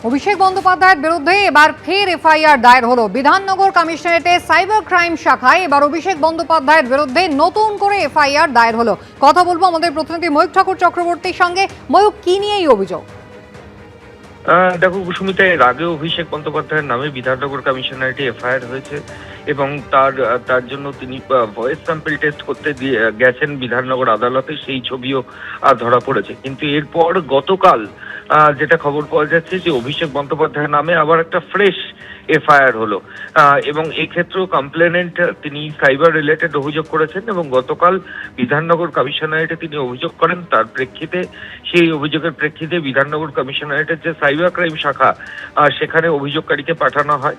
অভিষেক বন্দ্যোপাধ্যায়ের বিরুদ্ধে এবার ফের এফআইআর দায়ের হলো। বিধাননগর কমিশনারেটে সাইবার ক্রাইম শাখায় এবার অভিষেক বন্দ্যোপাধ্যায়ের বিরুদ্ধে নতুন করে এফআইআর দায়ের হলো। কথা বলবো আমাদের প্রতিনিধি ময়ূক ঠাকুর চক্রবর্তীর সঙ্গে। ময়ূক, কি নিয়ে এই অভিযোগ? দেখো সুমিতা, এর আগে অভিষেক বন্দ্যোপাধ্যায়ের নামে বিধাননগর কমিশনারেটে এফআইআর হয়েছে এবং তার জন্য তিনি ভয়েস স্যাম্পল টেস্ট করতে গেছেন বিধাননগর আদালতে, সেই ছবিও ধরা পড়েছে। কিন্তু এরপর গতকাল যেটা খবর পাওয়া যাচ্ছে যে অভিষেক বন্দ্যোপাধ্যায়ের নামে আবার একটা ফ্রেশ এফআইআর হলো এবং এক্ষেত্রেও কমপ্লেনেন্ট তিনি সাইবার রিলেটেড অভিযোগ করেছেন এবং গতকাল বিধাননগর কমিশনারেটে তিনি অভিযোগ করেন। তার প্রেক্ষিতে, সেই অভিযোগের প্রেক্ষিতে বিধাননগর কমিশনারেটের যে সাইবার ক্রাইম শাখা সেখানে অভিযোগকারীকে পাঠানো হয়।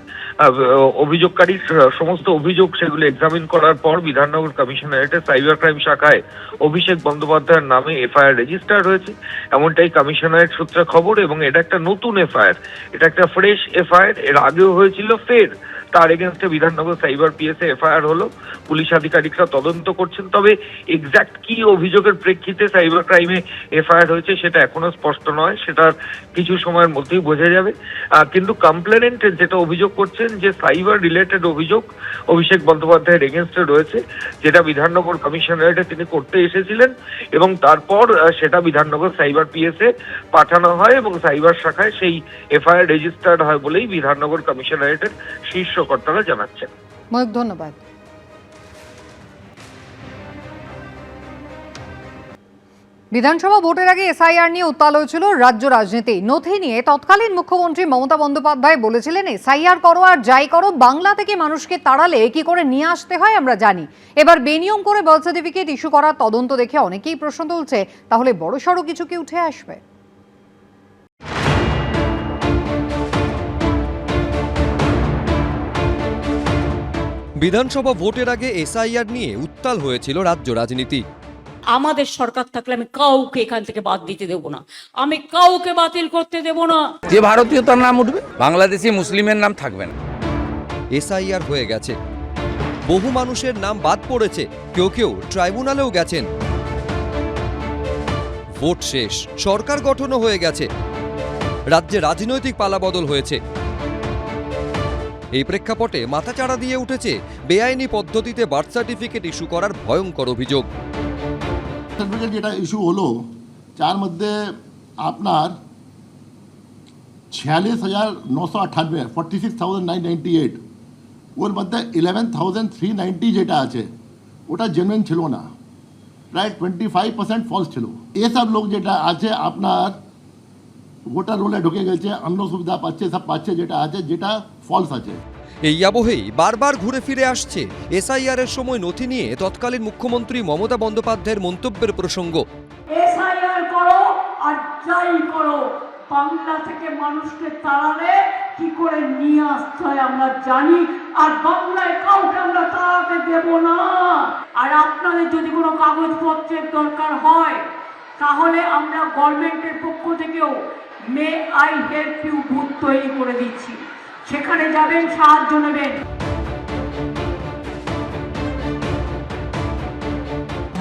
অভিযোগকারীর সমস্ত অভিযোগ সেগুলো এক্সামিন করার পর বিধাননগর কমিশনারেটের সাইবার ক্রাইম শাখায় অভিষেক বন্দ্যোপাধ্যায়ের নামে এফআইআর রেজিস্টার হয়েছে, এমনটাই কমিশনারেট সূত্রে খবর। এবং এটা একটা নতুন এফআইআর, এটা একটা ফ্রেশ এফআইআর। এর আগেও হয়েছিল, ফের তার এগেনস্টে বিধাননগর সাইবার পিএসএ এফআইআর হলো। পুলিশ আধিকারিকরা তদন্ত করছেন, তবে এক্স্যাক্ট কি অভিযোগের প্রেক্ষিতে সাইবার ক্রাইমে এফআইআর হয়েছে সেটা এখনো স্পষ্ট নয়, সেটা কিছু সময়ের মধ্যেই বোঝা যাবে। কিন্তু কমপ্লেনেন্ট যেটা অভিযোগ করছেন যে সাইবার রিলেটেড অভিযোগ অভিষেক বন্দ্যোপাধ্যায়ের এগেনস্টে রয়েছে, যেটা বিধাননগর কমিশনারেটে তিনি করতে এসেছিলেন এবং তারপর সেটা বিধাননগর সাইবার পিএসএ পাঠানো হয় এবং সাইবার শাখায় সেই এফআইআর রেজিস্টার্ড হয় বলেই বিধাননগর কমিশনারেটের শীর্ষ কর্তারা জানাচ্ছেন। ময়ূক, ধন্যবাদ। বিধানসভা ভোটের আগে এসআইআর নিয়ে উত্তাল হয়েছিল রাজ্য রাজনীতি। নথি নিয়ে তৎকালীন মুখ্যমন্ত্রী মমতা বন্দ্যোপাধ্যায় বলেছিলেন, এসআইআর করো আর যাই করো, বাংলা থেকে মানুষকে তাড়ালে কি করে নিয়ে আসতে হয় আমরা জানি। এবার বেনিয়ম করে বার্থ সার্টিফিকেট ইস্যু করার তদন্ত দেখে অনেকেই প্রশ্ন তুলছে, তাহলে বড়সড় কিছু কি উঠে আসবে? বিধানসভা ভোটের আগে এসআইআর নিয়ে উত্তাল হয়েছিল রাজ্য রাজনীতি। আমাদের সরকার থাকলে আমি কাউকে এখান থেকে বাদ দিতে দেব না, আমি কাউকে বাতিল করতে দেব না। যে ভারতীয় তার নাম উঠবে, বাংলাদেশি মুসলিমের নাম থাকবে না। এসআইআর হয়ে গেছে, বহু মানুষের নাম বাদ পড়েছে, কেউ কেউ ট্রাইব্যুনালেও গেছেন। ভোট শেষ, সরকার গঠনও হয়ে গেছে, রাজ্যে রাজনৈতিক পালাবদল হয়েছে। এই প্রেক্ষাপটে মাথাচাড়া দিয়ে উঠেছে বেআইনি পদ্ধতিতে বার্থ সার্টিফিকেট ইস্যু করার ভয়ঙ্কর অভিযোগ। সার্টিফিকেট যেটা ইস্যু হলো, যার মধ্যে আপনার 46,998 46,998, ওর মধ্যে 11,390 যেটা আছে ওটা জেনুইন ছিল না, প্রায় 25% ফলস ছিল। এসব লোক যেটা আছে আপনার ভোটার রোলে ঢুকে গেছে, অন্য সুবিধা পাচ্ছে, সব পাচ্ছে, যেটা আছে যেটা ফলস আছে। এই আবহেই বারবার ঘুরে ফিরে আসছে এসআইআর এর সময় নথি নিয়ে তৎকালীন মুখ্যমন্ত্রী মমতা বন্দ্যোপাধ্যায়ের মন্তব্যের প্রসঙ্গ। এসআইআর করো আর যাই করো, বাংলা থেকে মানুষকে তাড়ালে কি করে নিয়ে আসতে হয় আমরা জানি, আর বাংলায় কাউকে আমরা তাড়াতে দেব না। আর আপনাদের যদি কোনো কাগজপত্রের দরকার হয় তাহলে আমরা গভর্নমেন্টের পক্ষ থেকেও may I help you booth তৈরি করে দিচ্ছি, সেখানে যাবেন, সাহায্য নেবেন।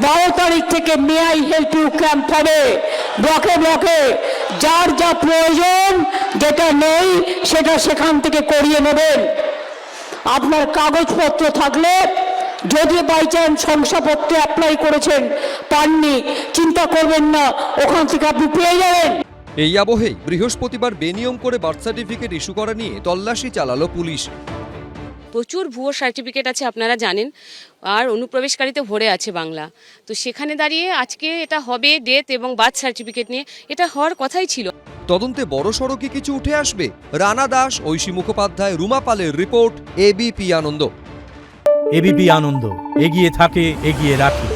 12 তারিখ থেকে may I help you camp হবে, ব্লকে ব্লকে যার যা প্রয়োজন, যেটা নেই সেটা সেখান থেকে করিয়ে নেবেন। আপনার কাগজপত্র থাকলে, যদি বাই চান্স শংসাপত্রে অ্যাপ্লাই করেছেন পাননি, চিন্তা করবেন না, ওখান থেকে আপনি পেয়ে যাবেন। এই আবহেই বৃহস্পতিবার বেনিয়ম করে বার্থ সার্টিফিকেট ইস্যু করা নিয়ে তল্লাশি চালালো পুলিশ। প্রচুর ভুয়ো সার্টিফিকেট আছে আপনারা জানেন, আর অনুপ্রবেশকারীতে ভরে আছে বাংলা। তো সেখানে দাঁড়িয়ে আজকে এটা হবে ডেথ এবং বার্থ সার্টিফিকেট নিয়ে, এটা হওয়ার কথাই ছিল। তদন্তে বড়সড় কি কিছু উঠে আসবে? রানা দাস, ঐশী মুখোপাধ্যায়, রুমা পালের রিপোর্ট, এবিপি আনন্দ। এবিপি আনন্দ, এগিয়ে থাকে, এগিয়ে রাখে।